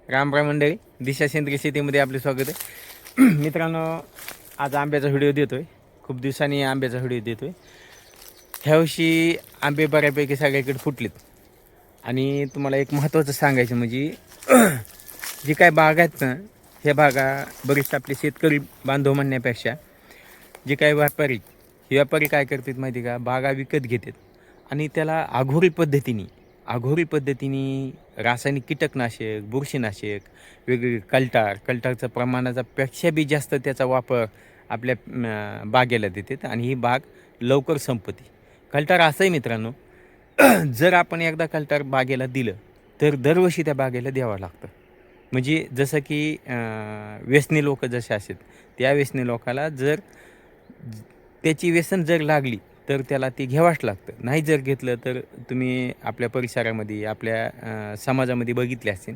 राम राम मंडळी, दिशा सेंद्रिय शेतीमध्ये आपले स्वागत आहे. मित्रांनो, आज आंब्याचा व्हिडिओ देतोय. खूप दिवसांनी आंब्याचा व्हिडिओ देतोय. ह्यावर्षी आंबे बऱ्यापैकी सगळ्याकडे फुटलेत. आणि तुम्हाला एक महत्त्वाचं सांगायचं म्हणजे जी काय बाग आहेत ना, ह्या बागा बरेच आपले शेतकरी बांधव म्हणण्यापेक्षा जे काही व्यापारी काय करतात माहिती का, बागा विकत घेतात आणि त्याला आघोरी पद्धतीने रासायनिक कीटकनाशक, बुरशीनाशक, वेगवेगळे कल्टारचं प्रमाणाचा पेक्षा बी जास्त त्याचा वापर आपल्या बागेला देतात आणि ही बाग लवकर संपते. कल्टार असं आहे मित्रांनो, जर आपण एकदा कल्टार बागेला दिलं तर दरवर्षी त्या बागेला द्यावं लागतं. म्हणजे जसं की व्यसनी लोक जसे असतात, त्या व्यसनी लोकाला जर त्याची व्यसन जर लागली तर त्याला ते घ्यावंच लागतं. नाही जर घेतलं तर तुम्ही आपल्या परिसरामध्ये, आपल्या समाजामध्ये बघितले असेल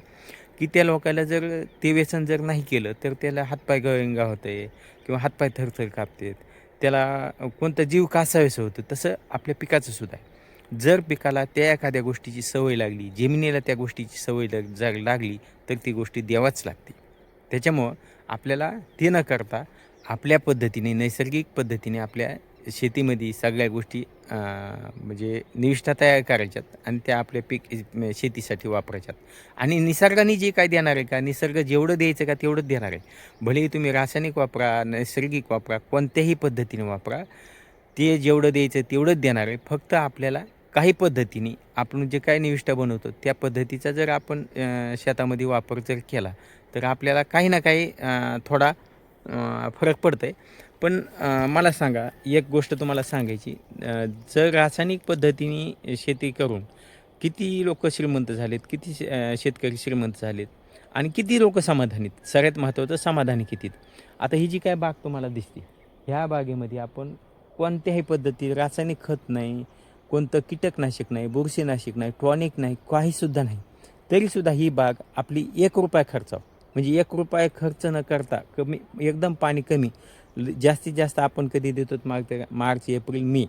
की त्या लोकाला जर ते व्यसन जर नाही केलं तर त्याला हातपाय गळंगा होते किंवा हातपाय थरथर कापतात, त्याला कोणता जीव कासावेसं होतं. तसं आपल्या पिकाचं सुद्धा आहे. जर पिकाला त्या एखाद्या गोष्टीची सवय लागली, जमिनीला त्या गोष्टीची सवय जर लागली तर ती गोष्टी द्यावाच लागते. त्याच्यामुळं आपल्याला ते न करता आपल्या पद्धतीने, नैसर्गिक पद्धतीने आपल्या शेतीमध्ये सगळ्या गोष्टी म्हणजे निविष्ठा तयार करायच्यात आणि त्या आपल्या शेतीसाठी वापरायच्यात. आणि निसर्गाने जे काय देणार आहे का, निसर्ग जेवढं द्यायचं का तेवढंच देणार आहे. भलेही तुम्ही रासायनिक वापरा, नैसर्गिक वापरा, कोणत्याही पद्धतीने वापरा, ते जेवढं द्यायचं तेवढंच देणार आहे. फक्त आपल्याला काही पद्धतीने आपण जे काय निविष्ठा बनवतो त्या पद्धतीचा जर आपण शेतामध्ये वापर जर केला तर आपल्याला काही ना काही थोडा फरक पडतो आहे. पण मला सांगा, एक गोष्ट तुम्हाला सांगायची, जर रासायनिक पद्धतीने शेती करून किती लोक श्रीमंत झालेत, किती शेतकरी श्रीमंत झालेत आणि किती लोक समाधानीत, सगळ्यात महत्त्वाचं समाधानी कितीत. आता ही जी काय बाग तुम्हाला दिसते, ह्या बागेमध्ये आपण कोणत्याही पद्धती, रासायनिक खत नाही, कोणतं कीटकनाशक नाही, बुरशीनाशक नाही, टॉनिक नाही, काहीसुद्धा नाही, तरीसुद्धा ही बाग आपली ₹1 खर्चावं, म्हणजे ₹1 खर्च न करता कमी, एकदम पाणी कमी, जास्तीत जास्त आपण कधी देतो मार्च, एप्रिल, मे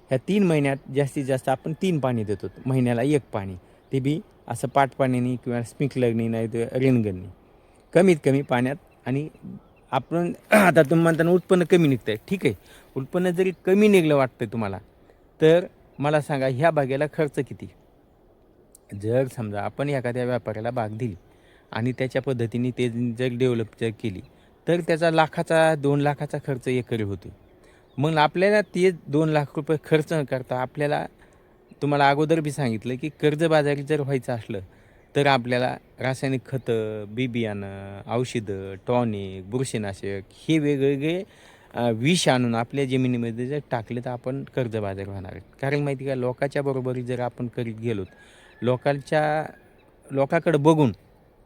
ह्या 3 महिन्यात जास्तीत जास्त आपण 3 पाणी देतो, महिन्याला 1 पाणी, ते बी असं पाटपाण्याने किंवा स्प्रिंकलरनी नाही तर रेनगननी, कमीत कमी पाण्यात. आणि आपण आता तुम्ही म्हणताना उत्पन्न कमी निघतं आहे, ठीक आहे, उत्पन्न जरी कमी निघलं वाटतं तुम्हाला तर मला सांगा, ह्या बागेला खर्च किती. जर समजा आपण एखाद्या व्यापाऱ्याला बाग दिली आणि त्याच्या पद्धतीने ते जर डेव्हलप जर केली तर त्याचा लाखाचा 2 लाखाचा खर्च एकरी होतो. मग आपल्याला ते ₹2 लाख खर्च न करता आपल्याला, तुम्हाला अगोदर बी सांगितलं की कर्जबाजारी जर व्हायचं असलं तर आपल्याला रासायनिक खतं, बियाणं, औषधं, टॉनिक, बुरशीनाशक हे वेगवेगळे विष आणून आपल्या जमिनीमध्ये जर टाकले तर आपण कर्जबाजारी होणार आहे. कारण माहिती का, लोकाच्या बरोबरी जर आपण करीत गेलो, लोकाकडं बघून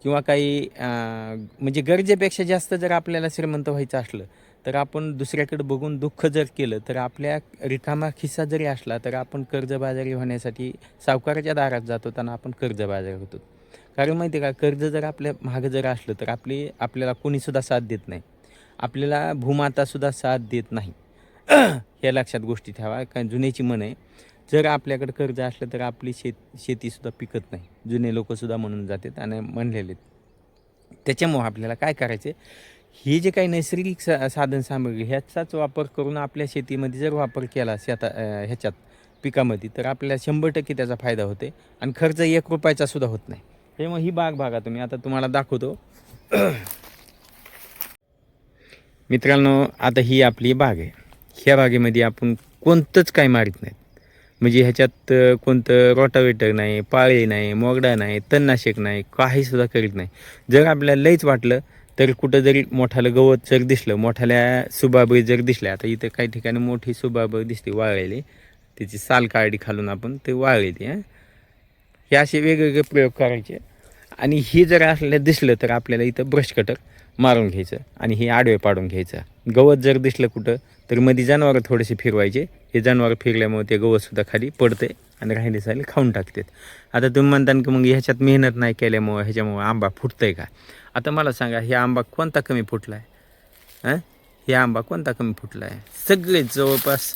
किंवा काही म्हणजे गरजेपेक्षा जास्त जर आपल्याला श्रीमंत व्हायचं असलं तर आपण दुसऱ्याकडे बघून दुःख जर केलं तर आपल्या रिकामा खिस्सा जरी असला तर आपण कर्जबाजारी होण्यासाठी सावकाराच्या दारात जातो, त्यांना आपण कर्जबाजारी होतो. कारण माहिती आहे का, कर्ज जर आपल्या मागं जर असलं तर आपल्याला कोणीसुद्धा साथ देत नाही, आपल्याला भूमातासुद्धा साथ देत नाही. हे लक्षात गोष्टी ठेवा. काय जुन्याची म्हण आहे, जर आपल्याकडे कर्ज असलं तर आपली शेतीसुद्धा पिकत नाही, जुने लोकंसुद्धा म्हणून जातात आणि म्हणलेले. त्याच्यामुळं आपल्याला काय करायचं, हे जे काही नैसर्गिक साधन सामग्री ह्याचाच वापर करून आपल्या शेतीमध्ये जर वापर केला ह्याच्यात पिकामध्ये तर आपल्याला 100% त्याचा फायदा होते आणि खर्च ₹1 सुद्धा होत नाही. त्यामुळे ही बाग बघा तुम्ही, आता तुम्हाला दाखवतो. मित्रांनो, आता ही आपली बाग आहे. ह्या बागेमध्ये आपण कोणतंच काय मारित नाहीत, म्हणजे ह्याच्यात कोणतं रोटावेटर नाही, पाळे नाही, मोगडा नाही, तणनाशक नाही, काहीसुद्धा करीत नाही. जर आपल्याला लईच वाटलं तर कुठं जरी मोठालं गवत जर दिसलं, मोठाल्या सुबाबळी जर दिसल्या, आता इथं काही ठिकाणी मोठी सुबाबळी दिसते वाळलेली, त्याची साल काढी खालून आपण ते वाळलेली, हे असे वेगवेगळे प्रयोग करायचे. आणि हे जर आपल्याला दिसलं तर आपल्याला इथं ब्रश कटर मारून घ्यायचं आणि हे आडवे पाडून घ्यायचं. गवत जर दिसलं कुठं तर मध्ये जनावरं थोडेसे फिरवायचे, हे जनावरं फिरल्यामुळे ते गवतसुद्धा खाली पडते आणि राहिले साले खाऊन टाकतात. आता तुम्ही म्हणता की मग ह्याच्यात मेहनत नाही केल्यामुळं ह्याच्यामुळं आंबा फुटतं आहे का. आता मला सांगा, हे आंबा कोणता कमी फुटला आहे? हे आंबा कोणता कमी फुटला आहे? सगळे जवळपास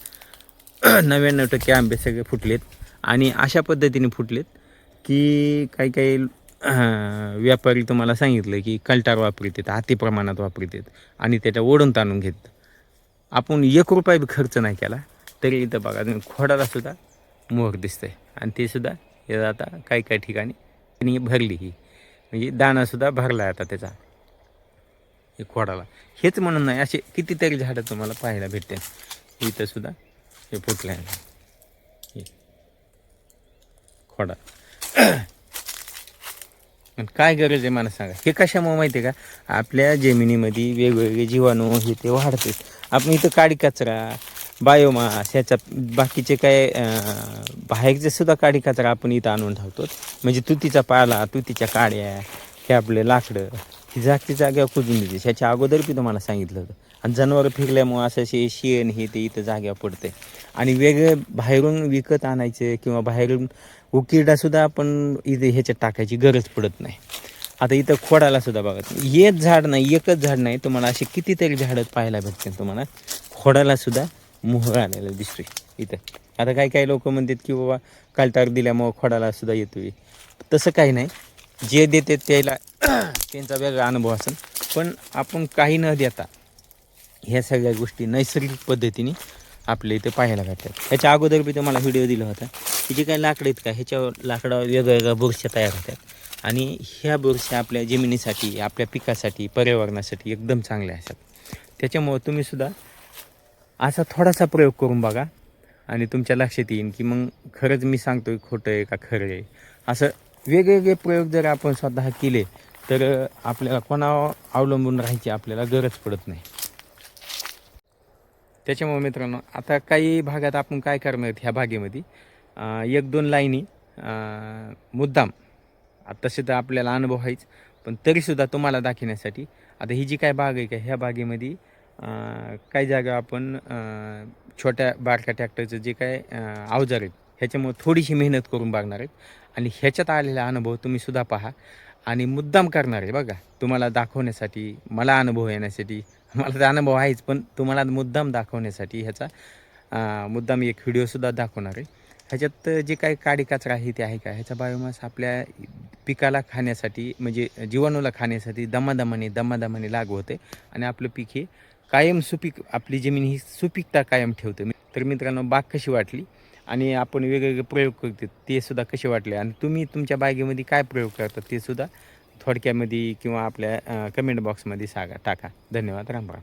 99% आंबे सगळे फुटलेत आणि अशा पद्धतीने फुटलेत की काही काही व्यापारी तुम्हाला सांगितलं की कल्टार वापरतात, अति प्रमाणात वापरतात आणि त्याच्या ओढून ताणून घेतात. आपण 1 रुपया बी खर्च नाही केला तरी इथं बघा तुम्ही खोडाला सुद्धा मोहर दिसतंय आणि ते सुद्धा हे आता काही काही ठिकाणी त्यांनी भरली ही, म्हणजे दाणासुद्धा भरला आहे आता त्याचा हे खोडाला. हेच म्हणून नाही, असे कितीतरी झाडं तुम्हाला पाहायला भेटते. इथं सुद्धा हे फुटलं आहे हे खोडा. आणि काय गरज आहे मला सांगा, हे कशामुळे माहिती आहे का, आपल्या जमिनीमध्ये वेगवेगळे जीवाणू हे ते वाढते. आपण इथं काडी कचरा, बायोमास, ह्याचा बाकीचे काय बाहेरचे सुद्धा काडी कचरा आपण इथं आणून ठेवतो. म्हणजे तुतीचा पाला, तुतीच्या काड्या, हे आपले लाकडं ही जागती जागेवर कुजून देते. ह्याच्या अगोदर बी तुम्हाला सांगितलं होतं. आणि जनावरं फिरल्यामुळं असं शेण हे ते इथं जागेवर पडते. आणि वेगळं बाहेरून विकत आणायचं किंवा बाहेरून उकिरडासुद्धा आपण इथे ह्याच्यात टाकायची गरज पडत नाही. आता इथं खोडाला सुद्धा बघा, एक झाड नाही, एकच झाड नाही, तुम्हाला असे कितीतरी झाडं पाहायला भेटतील. तुम्हाला खोडाला सुद्धा मोहर आलेलं दिसतोय इथं. आता काही काही लोक म्हणतात की बाबा कालटार दिल्यामुळं खोडाला सुद्धा येतोय. तसं काही नाही, जे देते त्याला त्यांचा वेगळा अनुभव असेल. पण आपण काही न देता ह्या सगळ्या गोष्टी नैसर्गिक पद्धतीने आपल्या इथे पाहायला भेटतात. ह्याच्या अगोदर बी तुम्हाला व्हिडिओ दिला होता की जे काही लाकडं आहेत का, ह्याच्यावर लाकडावर वेगवेगळ्या बुरश्या तयार होतात. आणि ह्या बुरश्या आपल्या जमिनीसाठी, आपल्या पिकासाठी, पर्यावरणासाठी एकदम चांगल्या असतात. त्याच्यामुळं तुम्हीसुद्धा असा थोडासा प्रयोग करून बघा आणि तुमच्या लक्षात येईल की मग खरंच मी सांगतो आहे खोटं आहे का खरं आहे. असं वेगवेगळे प्रयोग जर आपण स्वतः केले तर आपल्याला कोणावर अवलंबून राहायची आपल्याला गरज पडत नाही. त्याच्यामुळे मित्रांनो, आता काही भागात आपण काय करणार आहेत ह्या बागेमध्ये 1-2 लाईनी मुद्दाम, तसे तर आपल्याला अनुभव आहेच, पण तरीसुद्धा तुम्हाला दाखवण्यासाठी आता ही जी काय बाग आहे का, ह्या बागेमध्ये काही जागा आपण छोट्या बारक्या ट्रॅक्टरचं जे काय अवजार आहेत ह्याच्यामुळे थोडीशी मेहनत करून बघणार आहेत. आणि ह्याच्यात आलेला अनुभव तुम्हीसुद्धा पहा आणि मुद्दाम करणार आहे बघा, तुम्हाला दाखवण्यासाठी, मला अनुभव येण्यासाठी. मला तर अनुभव आहेच, पण तुम्हाला मुद्दाम दाखवण्यासाठी ह्याचा मुद्दाम एक व्हिडिओसुद्धा दाखवणार आहे. ह्याच्यात जे काही काडी कचरा आहे ते आहे का, ह्याचा बायोमास आपल्या पिकाला खाण्यासाठी, म्हणजे जीवाणूला खाण्यासाठी दमादमाने लागू होते आणि आपलं पीक हे कायम सुपीक, आपली जमीन ही सुपीकता कायम ठेवते. तर मित्रांनो, बाग कशी वाटली आणि आपण वेगवेगळे प्रयोग करतो ते सुद्धा कसे वाटले आणि तुम्ही तुमच्या बागेमध्ये काय प्रयोग करता ते सुद्धा थोडक्यामध्ये किंवा आपल्या कमेंट बॉक्समध्ये टाका. धन्यवाद. राम राम.